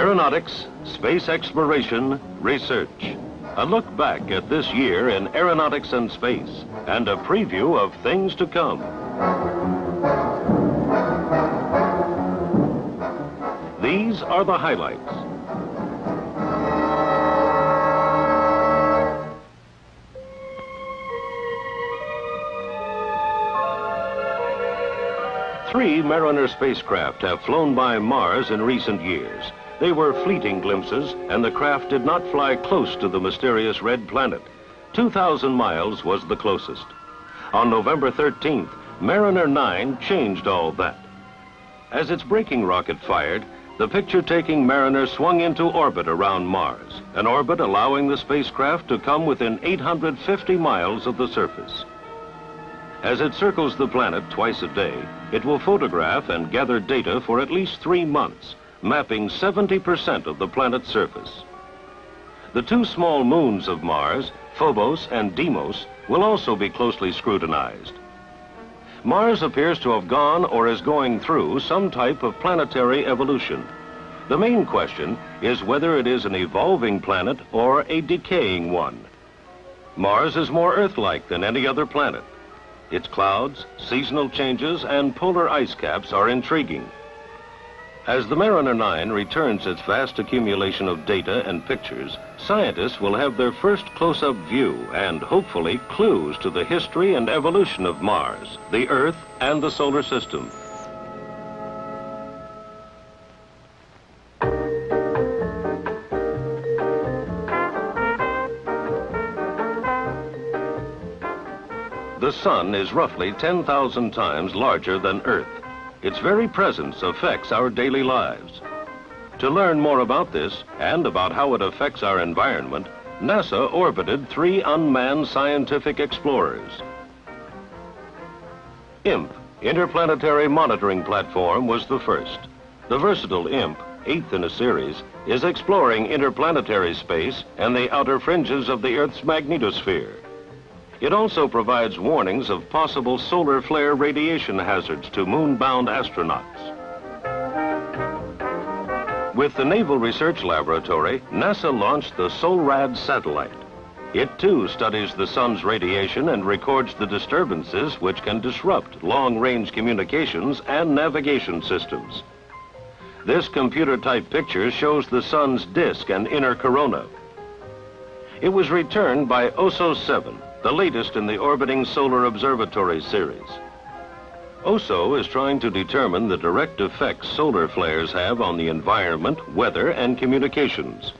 Aeronautics, space exploration, research. A look back at this year in aeronautics and space, and a preview of things to come. These are the highlights. Three Mariner spacecraft have flown by Mars in recent years. They were fleeting glimpses, and the craft did not fly close to the mysterious red planet. 2,000 miles was the closest. On November 13th, Mariner 9 changed all that. As its braking rocket fired, the picture-taking Mariner swung into orbit around Mars, an orbit allowing the spacecraft to come within 850 miles of the surface. As it circles the planet twice a day, it will photograph and gather data for at least 3 months, mapping 70% of the planet's surface. The two small moons of Mars, Phobos and Deimos, will also be closely scrutinized. Mars appears to have gone or is going through some type of planetary evolution. The main question is whether it is an evolving planet or a decaying one. Mars is more Earth-like than any other planet. Its clouds, seasonal changes, and polar ice caps are intriguing. As the Mariner 9 returns its vast accumulation of data and pictures, scientists will have their first close-up view and hopefully clues to the history and evolution of Mars, the Earth, and the solar system. The Sun is roughly 10,000 times larger than Earth. Its very presence affects our daily lives. To learn more about this and about how it affects our environment, NASA orbited 3 unmanned scientific explorers. IMP, Interplanetary Monitoring Platform, was the first. The versatile IMP, 8th in a series, is exploring interplanetary space and the outer fringes of the Earth's magnetosphere. It also provides warnings of possible solar flare radiation hazards to moon-bound astronauts. With the Naval Research Laboratory, NASA launched the SOLRAD satellite. It too studies the sun's radiation and records the disturbances which can disrupt long-range communications and navigation systems. This computer-type picture shows the sun's disk and inner corona. It was returned by OSO 7, the latest in the orbiting Solar Observatory series. OSO is trying to determine the direct effects solar flares have on the environment, weather, and communications.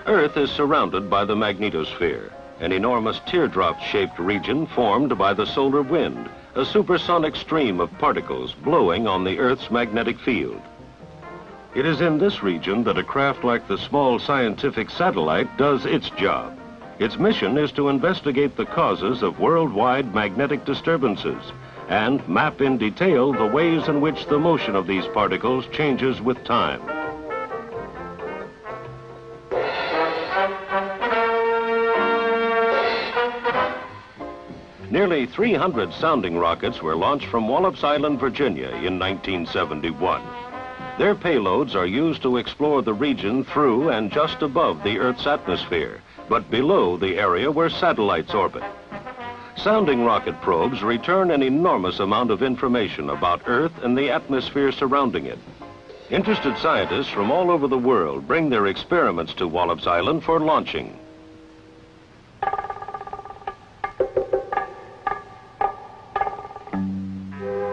Earth is surrounded by the magnetosphere, an enormous teardrop-shaped region formed by the solar wind, a supersonic stream of particles blowing on the Earth's magnetic field. It is in this region that a craft like the small scientific satellite does its job. Its mission is to investigate the causes of worldwide magnetic disturbances and map in detail the ways in which the motion of these particles changes with time. Nearly 300 sounding rockets were launched from Wallops Island, Virginia in 1971. Their payloads are used to explore the region through and just above the Earth's atmosphere, but below the area where satellites orbit. Sounding rocket probes return an enormous amount of information about Earth and the atmosphere surrounding it. Interested scientists from all over the world bring their experiments to Wallops Island for launching.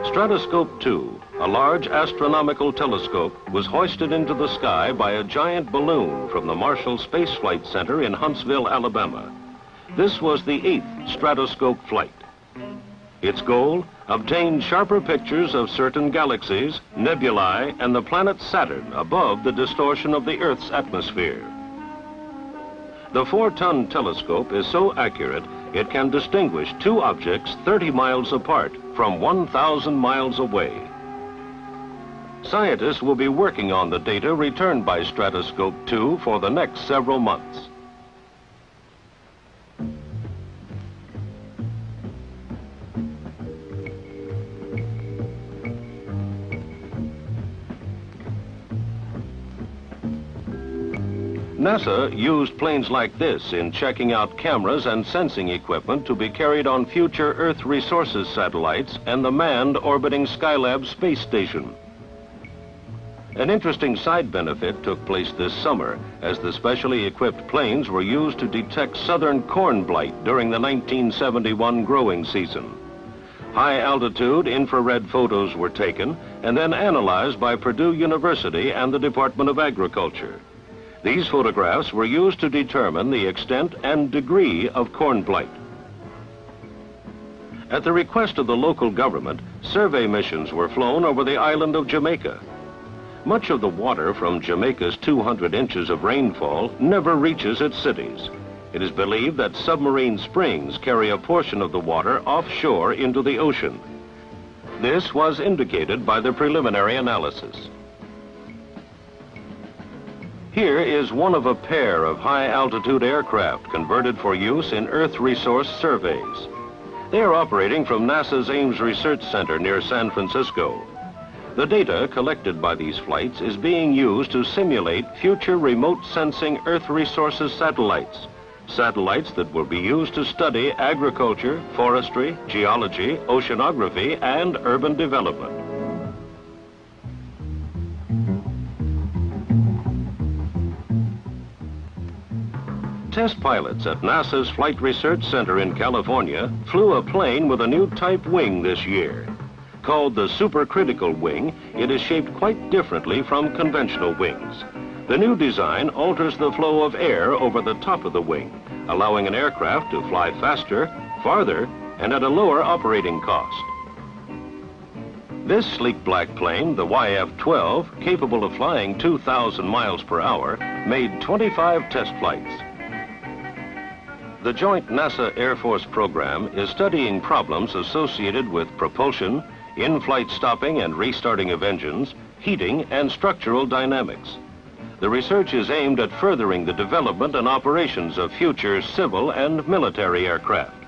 Stratoscope 2, a large astronomical telescope, was hoisted into the sky by a giant balloon from the Marshall Space Flight Center in Huntsville, Alabama. This was the 8th Stratoscope flight. Its goal? Obtain sharper pictures of certain galaxies, nebulae, and the planet Saturn above the distortion of the Earth's atmosphere. The 4-ton telescope is so accurate it can distinguish 2 objects 30 miles apart from 1,000 miles away. Scientists will be working on the data returned by Stratoscope 2 for the next several months. NASA used planes like this in checking out cameras and sensing equipment to be carried on future Earth resources satellites and the manned orbiting Skylab space station. An interesting side benefit took place this summer as the specially equipped planes were used to detect southern corn blight during the 1971 growing season. High-altitude infrared photos were taken and then analyzed by Purdue University and the Department of Agriculture. These photographs were used to determine the extent and degree of corn blight. At the request of the local government, survey missions were flown over the island of Jamaica. Much of the water from Jamaica's 200 inches of rainfall never reaches its cities. It is believed that submarine springs carry a portion of the water offshore into the ocean. This was indicated by the preliminary analysis. Here is one of a pair of high-altitude aircraft converted for use in Earth resource surveys. They are operating from NASA's Ames Research Center near San Francisco. The data collected by these flights is being used to simulate future remote sensing Earth resources satellites. Satellites that will be used to study agriculture, forestry, geology, oceanography, and urban development. Test pilots at NASA's Flight Research Center in California flew a plane with a new type wing this year. Called the supercritical wing, it is shaped quite differently from conventional wings. The new design alters the flow of air over the top of the wing, allowing an aircraft to fly faster, farther, and at a lower operating cost. This sleek black plane, the YF-12, capable of flying 2,000 miles per hour, made 25 test flights. The joint NASA Air Force program is studying problems associated with propulsion, in-flight stopping and restarting of engines, heating, and structural dynamics. The research is aimed at furthering the development and operations of future civil and military aircraft.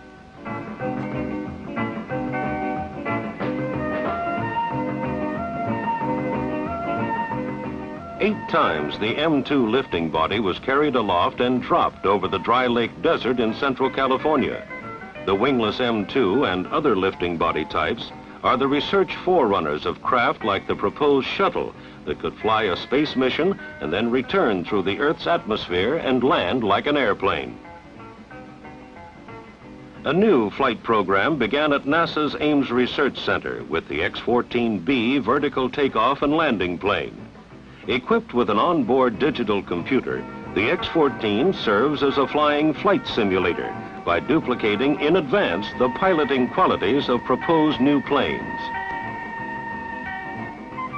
Eight times the M2 lifting body was carried aloft and dropped over the dry lake desert in central California. The wingless M2 and other lifting body types are the research forerunners of craft like the proposed shuttle that could fly a space mission and then return through the Earth's atmosphere and land like an airplane. A new flight program began at NASA's Ames Research Center with the X-14B vertical takeoff and landing plane. Equipped with an onboard digital computer, the X-14 serves as a flying flight simulator by duplicating in advance the piloting qualities of proposed new planes.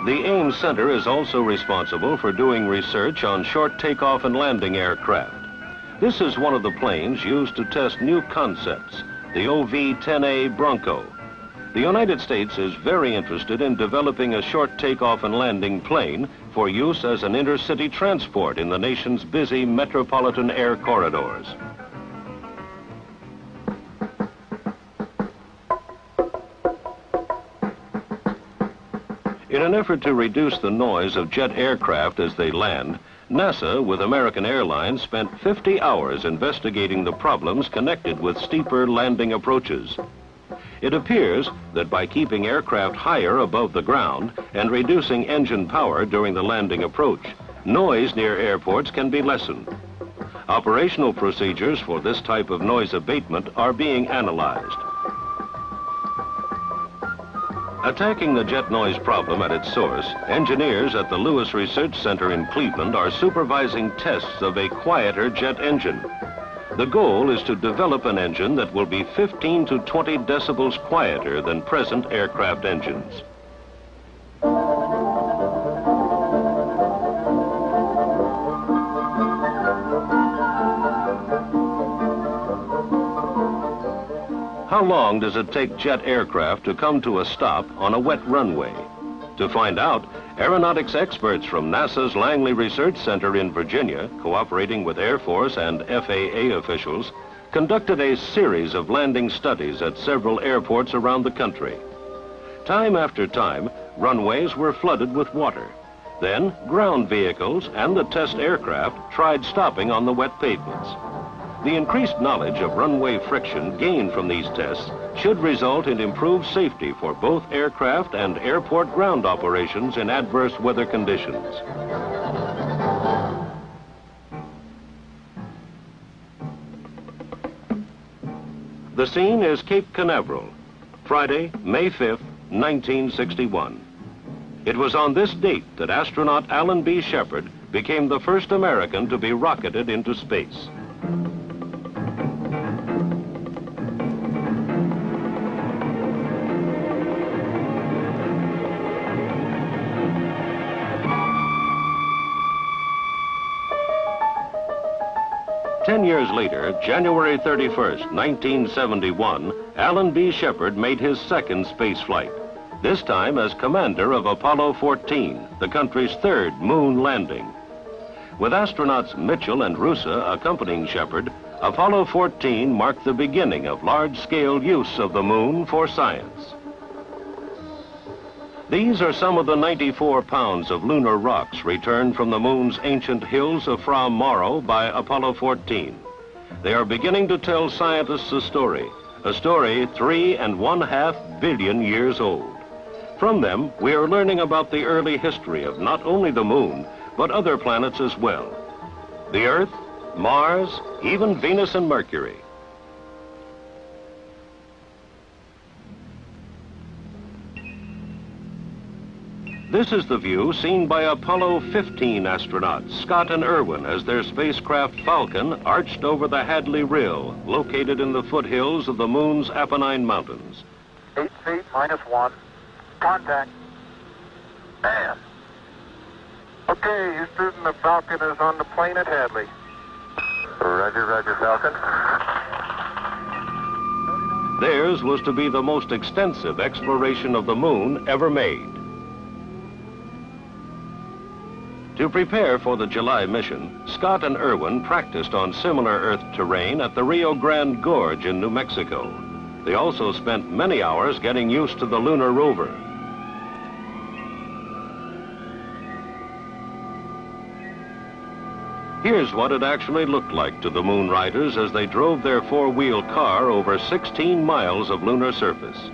The Ames Center is also responsible for doing research on short takeoff and landing aircraft. This is one of the planes used to test new concepts, the OV-10A Bronco. The United States is very interested in developing a short takeoff and landing plane for use as an intercity transport in the nation's busy metropolitan air corridors. In an effort to reduce the noise of jet aircraft as they land, NASA, with American Airlines, spent 50 hours investigating the problems connected with steeper landing approaches. It appears that by keeping aircraft higher above the ground and reducing engine power during the landing approach, noise near airports can be lessened. Operational procedures for this type of noise abatement are being analyzed. Attacking the jet noise problem at its source, engineers at the Lewis Research Center in Cleveland are supervising tests of a quieter jet engine. The goal is to develop an engine that will be 15 to 20 decibels quieter than present aircraft engines. How long does it take jet aircraft to come to a stop on a wet runway? To find out, aeronautics experts from NASA's Langley Research Center in Virginia, cooperating with Air Force and FAA officials, conducted a series of landing studies at several airports around the country. Time after time, runways were flooded with water. Then, ground vehicles and the test aircraft tried stopping on the wet pavements. The increased knowledge of runway friction gained from these tests should result in improved safety for both aircraft and airport ground operations in adverse weather conditions. The scene is Cape Canaveral, Friday, May 5th, 1961. It was on this date that astronaut Alan B. Shepard became the first American to be rocketed into space. Ten years later, January 31st, 1971, Alan B. Shepard made his second space flight, this time as commander of Apollo 14, the country's third moon landing. With astronauts Mitchell and Russa accompanying Shepard, Apollo 14 marked the beginning of large-scale use of the moon for science. These are some of the 94 pounds of lunar rocks returned from the moon's ancient hills of Fra Mauro by Apollo 14. They are beginning to tell scientists a story 3.5 billion years old. From them, we are learning about the early history of not only the moon, but other planets as well. The Earth, Mars, even Venus and Mercury. This is the view seen by Apollo 15 astronauts, Scott and Irwin, as their spacecraft Falcon arched over the Hadley Rill, located in the foothills of the moon's Apennine Mountains. 8 feet -1. Contact. Man. Okay, Houston, the Falcon is on the plane at Hadley. Roger, roger, Falcon. Theirs was to be the most extensive exploration of the moon ever made. To prepare for the July mission, Scott and Irwin practiced on similar Earth terrain at the Rio Grande Gorge in New Mexico. They also spent many hours getting used to the lunar rover. Here's what it actually looked like to the moon riders as they drove their four-wheel car over 16 miles of lunar surface.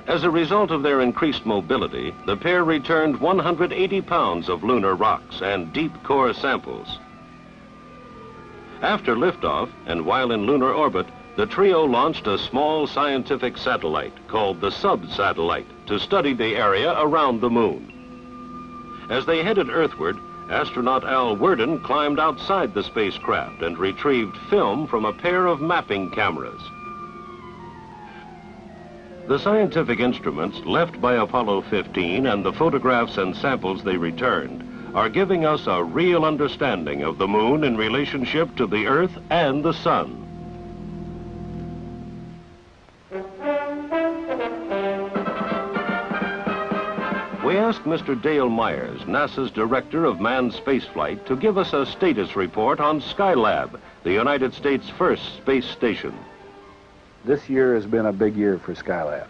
As a result of their increased mobility, the pair returned 180 pounds of lunar rocks and deep core samples. After liftoff, and while in lunar orbit, the trio launched a small scientific satellite called the sub-satellite to study the area around the moon. As they headed earthward, astronaut Al Worden climbed outside the spacecraft and retrieved film from a pair of mapping cameras. The scientific instruments left by Apollo 15 and the photographs and samples they returned are giving us a real understanding of the moon in relationship to the Earth and the Sun. We asked Mr. Dale Myers, NASA's Director of Manned Spaceflight, to give us a status report on Skylab, the United States' first space station. This year has been a big year for Skylab.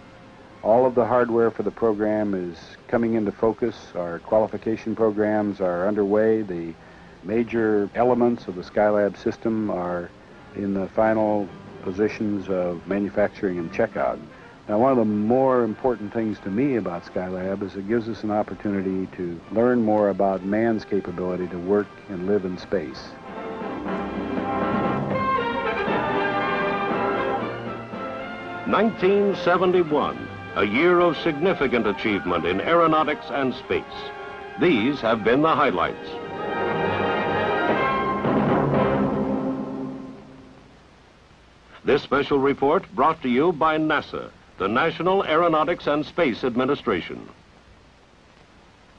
All of the hardware for the program is coming into focus. Our qualification programs are underway. The major elements of the Skylab system are in the final positions of manufacturing and checkout. Now, one of the more important things to me about Skylab is it gives us an opportunity to learn more about man's capability to work and live in space. (1971), a year of significant achievement in aeronautics and space. These have been the highlights. This special report brought to you by NASA, the National Aeronautics and Space Administration.